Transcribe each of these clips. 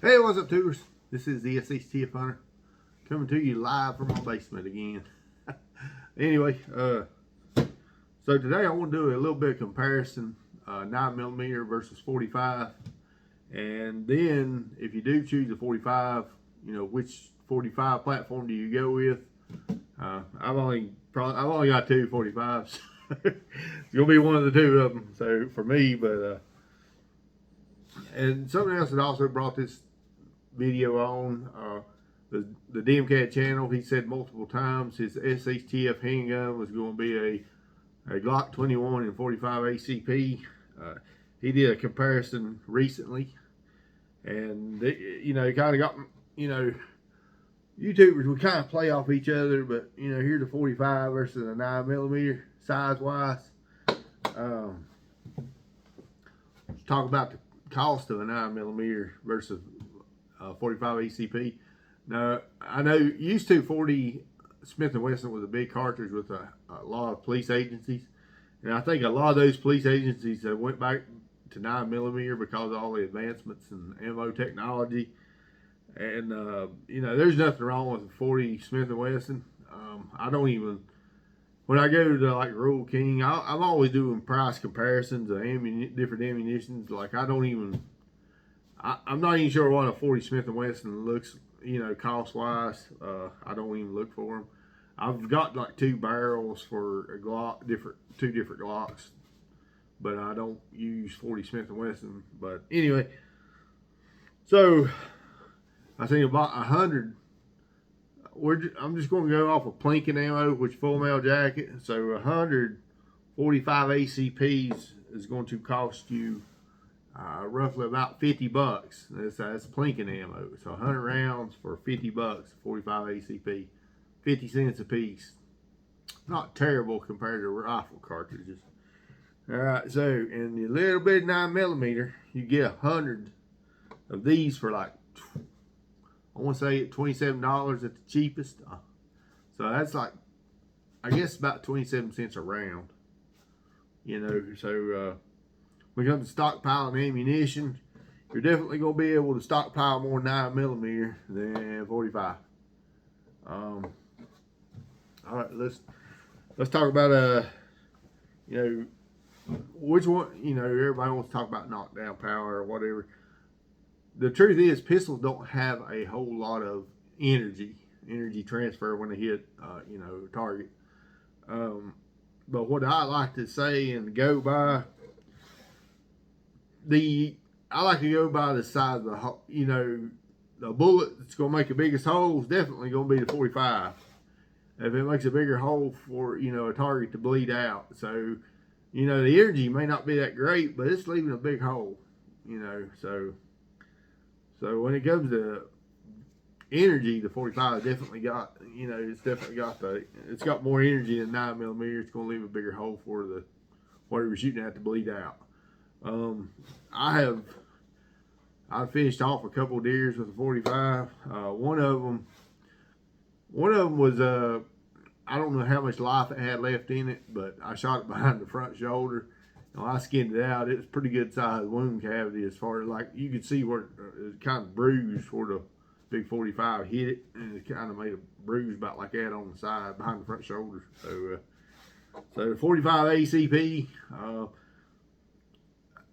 Hey, what's up, tubers? This is the SHTF Hunter coming to you live from my basement again. Anyway, so today I want to do a little bit of comparison, 9mm versus 45, and then if you do choose a 45, you know, which 45 platform do you go with? I've only got two 45s. It's gonna be one of the two of them. So for me, but and something else that also brought this video on the DMCAT channel. He said multiple times his SHTF handgun was going to be a Glock 21 and 45 ACP. He did a comparison recently, and you know, he kind of got, you know, YouTubers would kind of play off each other, but you know, here's a 45 versus a 9mm size wise. Let's talk about the cost of a 9mm versus 45 ACP. Now, I know used to 40 Smith & Wesson was a big cartridge with a lot of police agencies, and I think a lot of those police agencies that went back to 9mm because of all the advancements in ammo technology. And you know, there's nothing wrong with a 40 Smith & Wesson. I don't even, when I go to like Rural King, I'm always doing price comparisons of different ammunitions. Like I'm not even sure what a 40 Smith & Wesson looks, you know, cost wise. I don't even look for them. I've got like two barrels for a Glock, two different Glocks, but I don't use 40 Smith & Wesson. But anyway, so I think about 100. I'm just going to go off of Plinking ammo, which full metal jacket. So 145 ACPs is going to cost you roughly about $50. That's Plinking ammo. So 100 rounds for $50, 45 ACP, 50 cents a piece. Not terrible compared to rifle cartridges. All right, so in the little bit of 9mm, you get 100 of these for like, I want to say $27 at the cheapest. So that's like, I guess about 27 cents a round. You know, so when it comes to stockpiling ammunition, you're definitely going to be able to stockpile more 9mm than 45. All right, let's talk about you know, which one. You know, everybody wants to talk about knockdown power or whatever. The truth is, pistols don't have a whole lot of energy transfer when they hit, you know, a target. But what I like to say and go by, I like to go by the size of the hole. You know, the bullet that's going to make the biggest hole is definitely going to be the 45. If it makes a bigger hole for, you know, a target to bleed out. So, you know, the energy may not be that great, but it's leaving a big hole, you know. So when it comes to energy, the 45 definitely got, you know, it's got more energy than 9mm. It's going to leave a bigger hole for the whatever you're shooting at to bleed out. I've finished off a couple of deers with a 45. One of them was I don't know how much life it had left in it, but I shot it behind the front shoulder. When I skinned it out, it was pretty good sized wound cavity, as far as like you could see where it was kind of bruised where the big 45 hit it, and it kind of made a bruise about like that on the side behind the front shoulder. So the 45 ACP,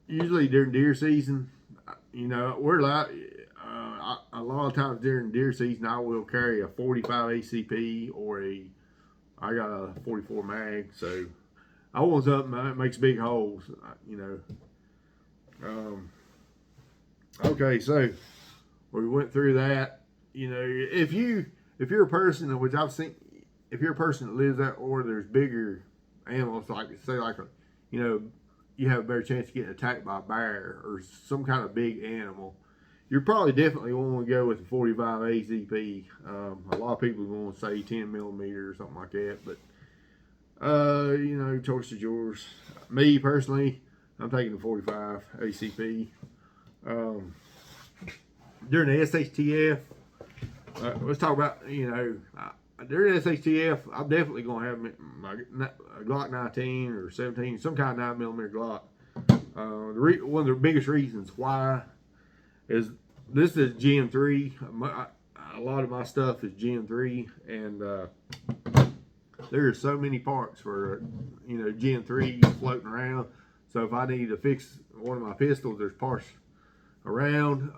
usually during deer season, you know, we're like a lot of times during deer season I will carry a 45 ACP or I got a 44 mag. So I want something that makes big holes, you know. Okay, so we went through that. You know, if you're a person, which I've seen, if you're a person that lives out or there's bigger animals, like say like a, you know, you have a better chance of getting attacked by a bear or some kind of big animal, you're probably definitely going to go with the 45 ACP. A lot of people are going to say 10mm or something like that, but you know, choice is yours. Me personally, I'm taking the 45 ACP. During the SHTF, let's talk about, you know, during SHTF, I'm definitely going to have my Glock 19 or 17, some kind of 9mm Glock. One of the biggest reasons why is This is Gen 3. A lot of my stuff is Gen 3, and there are so many parts for, you know, Gen 3 floating around. So if I need to fix one of my pistols, there's parts around.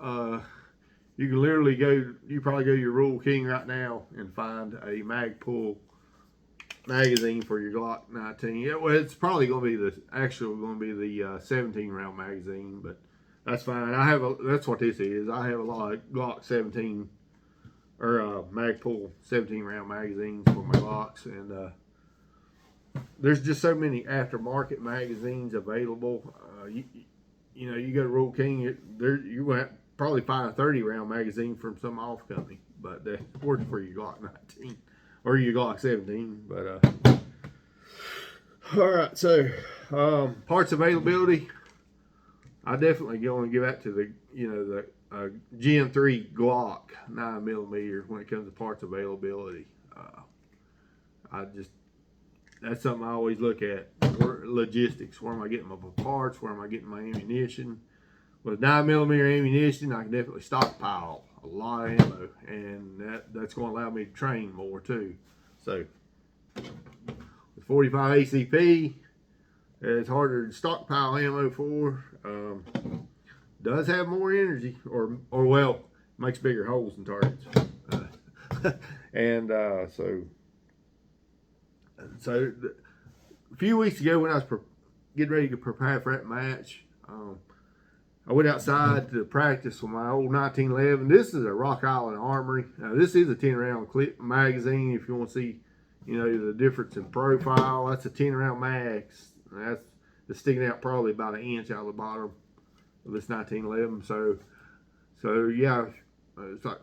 You can literally go, you probably go to your Rural King right now and find a mag pull magazine for your Glock 19. Yeah, well, it's probably going to be the 17 round magazine, but that's fine. That's what this is. I have a lot of Glock 17 or mag pull 17 round magazines for my Glocks, and there's just so many aftermarket magazines available. You know, you go to Rural King, you will probably find a 30 round magazine from some off company, but that works for your Glock 19 or your Glock 17. But all right, so parts availability, I definitely going to give that to the Gen 3 Glock 9mm when it comes to parts availability. That's something I always look at. Logistics. Where am I getting my parts? Where am I getting my ammunition? With 9mm ammunition, I can definitely stockpile a lot of ammo, and that's going to allow me to train more too. So with 45 ACP, it's harder to stockpile ammo for. Does have more energy, or well, makes bigger holes in targets. And so a few weeks ago when I was getting ready to prepare for that match, I went outside to practice with my old 1911. This is a Rock Island Armory. Now, this is a 10 round clip magazine. If you want to see, you know, the difference in profile, that's a 10 round max. It's sticking out probably about an inch out of the bottom of this 1911. So yeah, it's like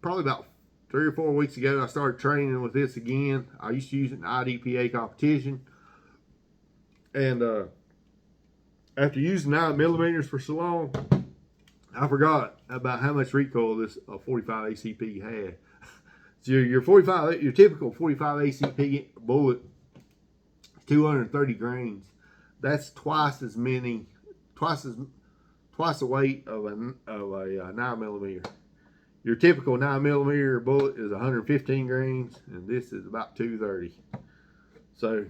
probably about 3 or 4 weeks ago, I started training with this again. I used to use it in IDPA competition, and after using 9mm for so long, I forgot about how much recoil this 45 ACP had. So your typical 45 ACP bullet, 230 grains. That's twice the weight of a 9mm. Your typical 9mm bullet is 115 grains, and this is about 230. So,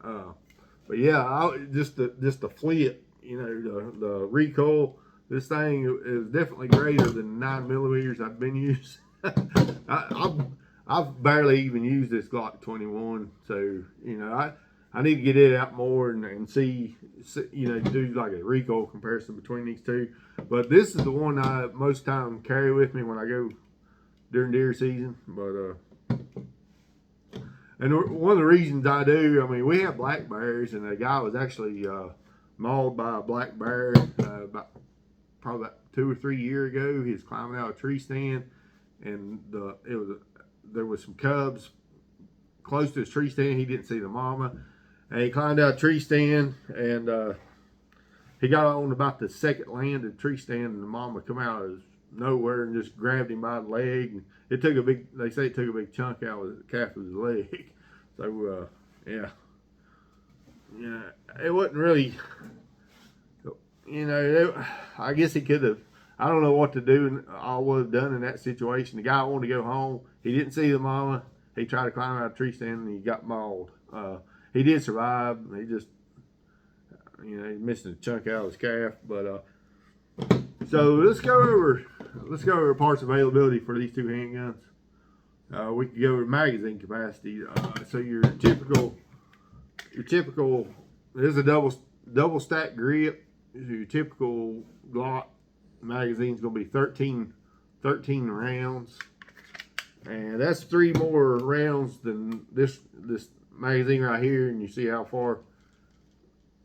but yeah, just the flip, you know, the recoil. This thing is definitely greater than 9mm I've been using. I've barely even used this Glock 21, so you know I need to get it out more and see, you know, do like a recoil comparison between these two. But this is the one I most time carry with me when I go during deer season. But and one of the reasons I do, I mean, we have black bears, and a guy was actually mauled by a black bear probably about 2 or 3 years ago. He was climbing out a tree stand, and there was some cubs close to his tree stand. He didn't see the mama, and he climbed out a tree stand, and he got on about the second landed tree stand, and the mama come out of nowhere and just grabbed him by the leg. And they say it took a big chunk out of the calf of his leg. So yeah, it wasn't really, you know, I guess he could have. I don't know what to do, and I would have done in that situation. The guy wanted to go home. He didn't see the mama. He tried to climb out a tree stand, and he got mauled. He did survive. He just, you know, he missed a chunk out of his calf. But so let's go over parts availability for these two handguns. We could go over magazine capacity. So your typical, there's a double stack grip. Your typical Glock magazine is going to be 13 rounds, and that's 3 more rounds than this magazine right here. And you see how far,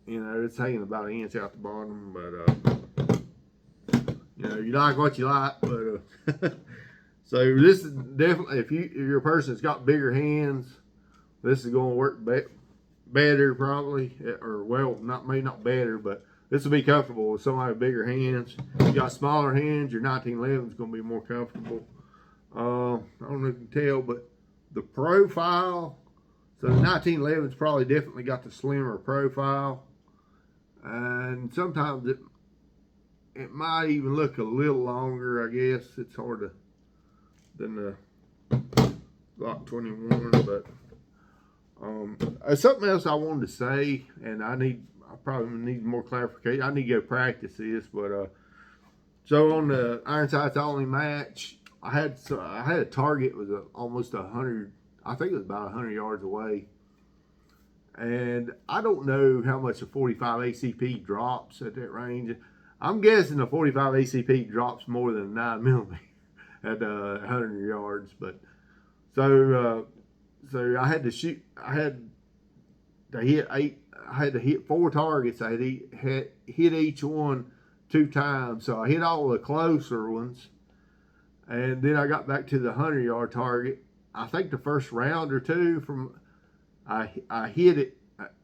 you know, it's hanging about an inch out the bottom. But you know, you like what you like. But so this is definitely, if you're a person that's got bigger hands, this is going to work better probably, or well, maybe not better, but this will be comfortable with somebody with bigger hands. If you got smaller hands, your 1911 is going to be more comfortable. I don't know if you can tell, but the profile, so the 1911's probably definitely got the slimmer profile. And sometimes it might even look a little longer, I guess. It's harder than the Glock 21, but something else I wanted to say, and I probably need more clarification. I need to go practice this, but so on the Iron Sights Only match, I had a target was almost 100. I think it was about 100 yards away, and I don't know how much a 45 ACP drops at that range. I'm guessing a 45 ACP drops more than a 9mm at 100 yards, but so I had to shoot. I had to hit 4 targets. I had hit each one 2 times. So I hit all the closer ones, and then I got back to the 100-yard target. I think the first round or two I hit it.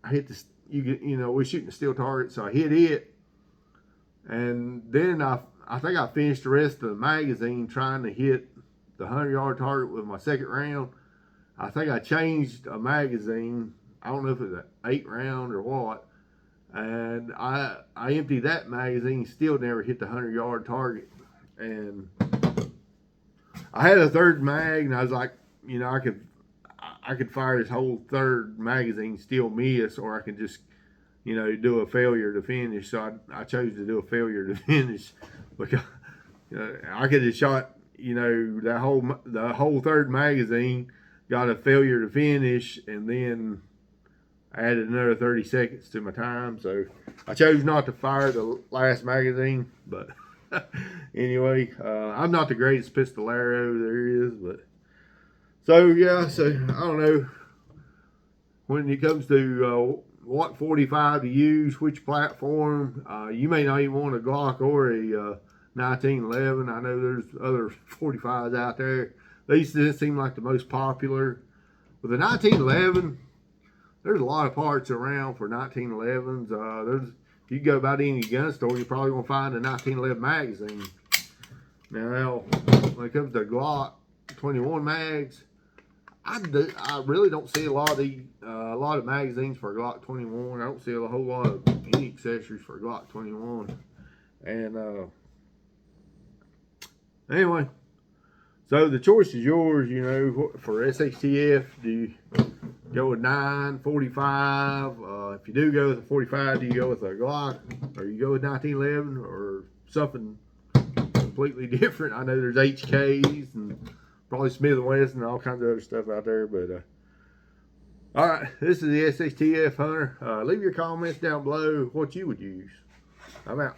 I hit the we're shooting a steel target, so I hit it, and then I think I finished the rest of the magazine trying to hit the 100-yard target with my second round. I think I changed a magazine. I don't know if it was an 8-round or what. And I emptied that magazine, still never hit the 100-yard target. And I had a third mag, and I was like, I could fire this whole third magazine, still miss, or I could just, do a failure to finish. So I chose to do a failure to finish, because I could have shot, the whole third magazine, got a failure to finish, and then added another 30 seconds to my time. So I chose not to fire the last magazine, but anyway, I'm not the greatest pistolero there is, but so yeah, so I don't know when it comes to what 45 to use, which platform. You may not even want a Glock or a 1911. I know there's other 45s out there. These seem like the most popular. With the 1911, there's a lot of parts around for 1911s. If you go about any gun store, you're probably gonna find a 1911 magazine. Now, when it comes to Glock 21 mags, I really don't see a lot of magazines for Glock 21. I don't see a whole lot of any accessories for Glock 21. And anyway. So the choice is yours, for SHTF. Do you go with 9, 45? If you do go with a 45, do you go with a Glock? Or you go with 1911 or something completely different? I know there's HKs and probably Smith & Wesson and all kinds of other stuff out there. But all right, this is the SHTF Hunter. Leave your comments down below what you would use. I'm out.